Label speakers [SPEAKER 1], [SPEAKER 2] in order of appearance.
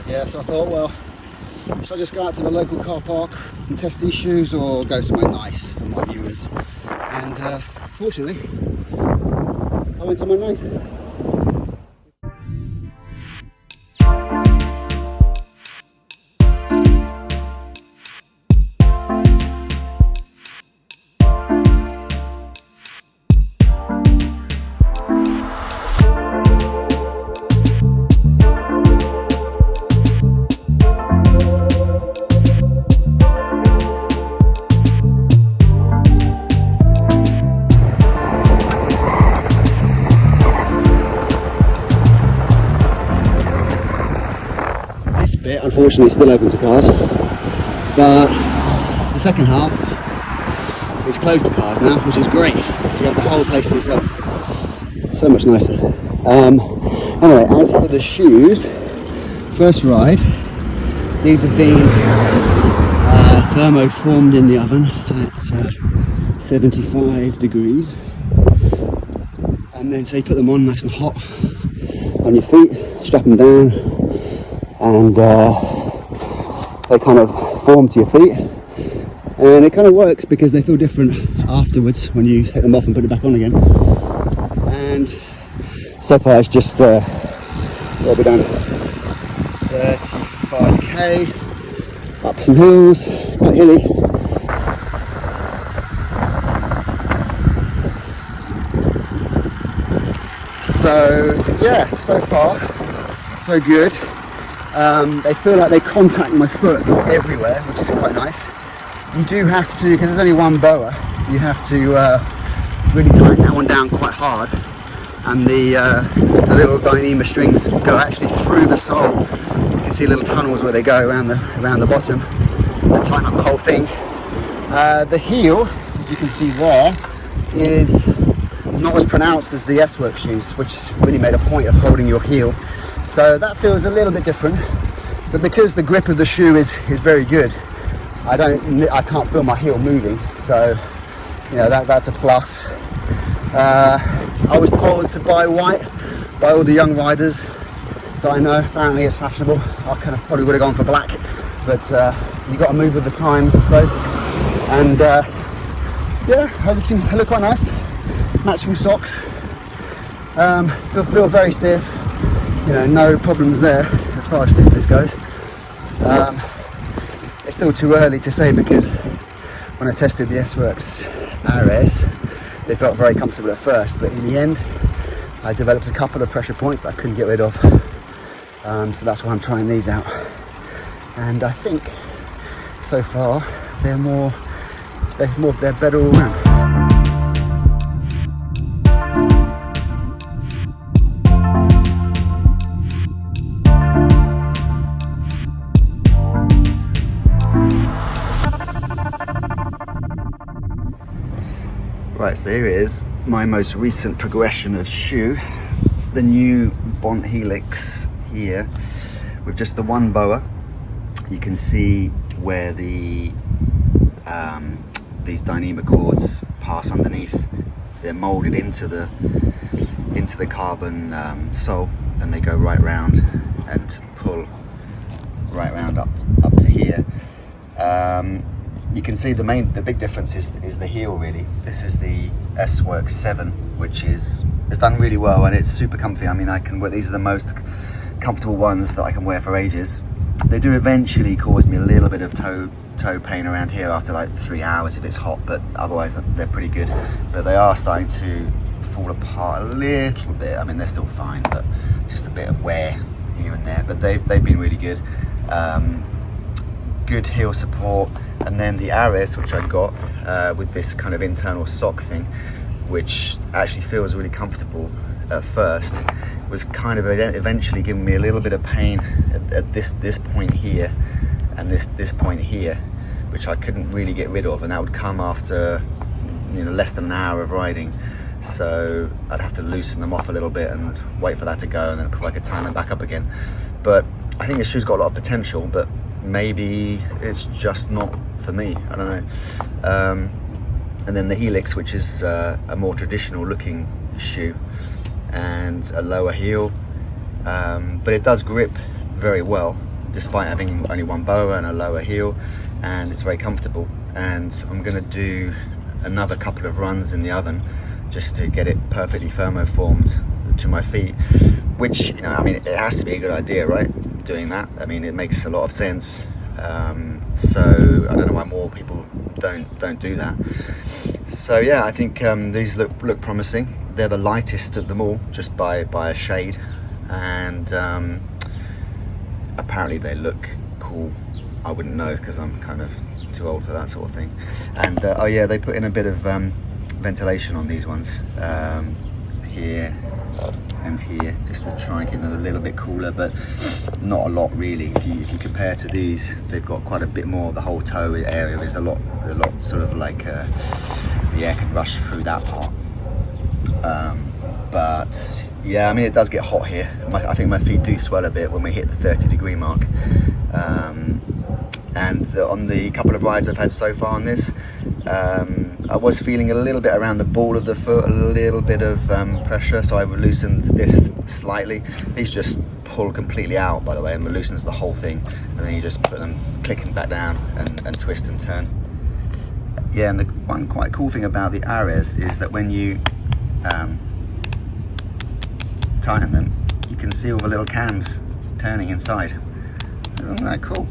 [SPEAKER 1] Yeah, so I thought, well, should I just go out to the local car park and test these shoes, or go somewhere nice for my viewers? And fortunately, I went somewhere nice. Bit unfortunately still open to cars, but the second half is closed to cars now, which is great because you have the whole place to yourself. So much nicer. Anyway, as for the shoes, first ride, these have been thermo formed in the oven at 75 degrees, and then so you put them on nice and hot on your feet, strap them down, and they kind of form to your feet, and it kind of works because they feel different afterwards when you take them off and put it back on again. And so far it's just what have we done, 35k up some hills, quite hilly. So yeah, so far so good. They feel like they contact my foot everywhere, which is quite nice. You do have to, because there's only one boa, you have to really tighten that one down quite hard, and the little Dyneema strings go actually through the sole. You can see little tunnels where they go around the bottom and tighten up the whole thing. The heel, as you can see there, is not as pronounced as the Sworks shoes, which really made a point of holding your heel. So that feels a little bit different, but because the grip of the shoe is very good, I can't feel my heel moving. So you know that's a plus. I was told to buy white by all the young riders that I know. Apparently it's fashionable. I kind of probably would have gone for black, but you got to move with the times, I suppose. And yeah, they look quite nice. Matching socks. Feel very stiff. You know, no problems there as far as stiffness goes. It's still too early to say, because when I tested the Sworks RS, they felt very comfortable at first, but in the end I developed a couple of pressure points that I couldn't get rid of. So that's why I'm trying these out, and I think so far they're better all round. Right, so here is my most recent progression of shoe, the new Boat Helix here, with just the one boa. You can see where the these Dyneema cords pass underneath. They're molded into the carbon sole, and they go right round and pull right round up to here. You can see the big difference is the heel, really. This is the Sworks 7, which is done really well, and it's super comfy. I mean, I can wear these, are the most comfortable ones that I can wear for ages. They do eventually cause me a little bit of toe pain around here after like 3 hours if it's hot, but otherwise they're pretty good. But they are starting to fall apart a little bit. I mean, they're still fine, but just a bit of wear here and there. But they've been really good. Good heel support. And then the Aero, which I got with this kind of internal sock thing, which actually feels really comfortable at first, was kind of eventually giving me a little bit of pain at this point here and this point here, which I couldn't really get rid of, and that would come after less than an hour of riding. So I'd have to loosen them off a little bit and wait for that to go, and then I could tie them back up again. But I think this shoe's got a lot of potential, but maybe it's just not for me, I don't know. And then the Helix, which is a more traditional looking shoe and a lower heel, but it does grip very well. despite having only one boa and a lower heel, and it's very comfortable. And I'm going to do another couple of runs in the oven just to get it perfectly thermoformed to my feet, which, you know, I mean, it has to be a good idea, right, doing that. I mean, it makes a lot of sense. So I don't know why more people don't do that. So yeah, I think these look promising. They're the lightest of them all, just by a shade, and apparently they look cool. I wouldn't know because I'm kind of too old for that sort of thing. And oh yeah, they put in a bit of ventilation on these ones, here and here, just to try and keep them a little bit cooler, but not a lot really. If you compare to these, they've got quite a bit more. The whole toe area is a lot sort of like the air can rush through that part. But yeah, I mean, it does get hot here. I think my feet do swell a bit when we hit the 30-degree mark. And on the couple of rides I've had so far on this, I was feeling a little bit around the ball of the foot, a little bit of pressure, so I loosened this slightly. These just pull completely out, by the way, and loosens the whole thing, and then you just put them clicking back down and twist and turn. Yeah, and the one quite cool thing about the Ares is that when you tighten them, you can see all the little cams turning inside. Isn't that cool?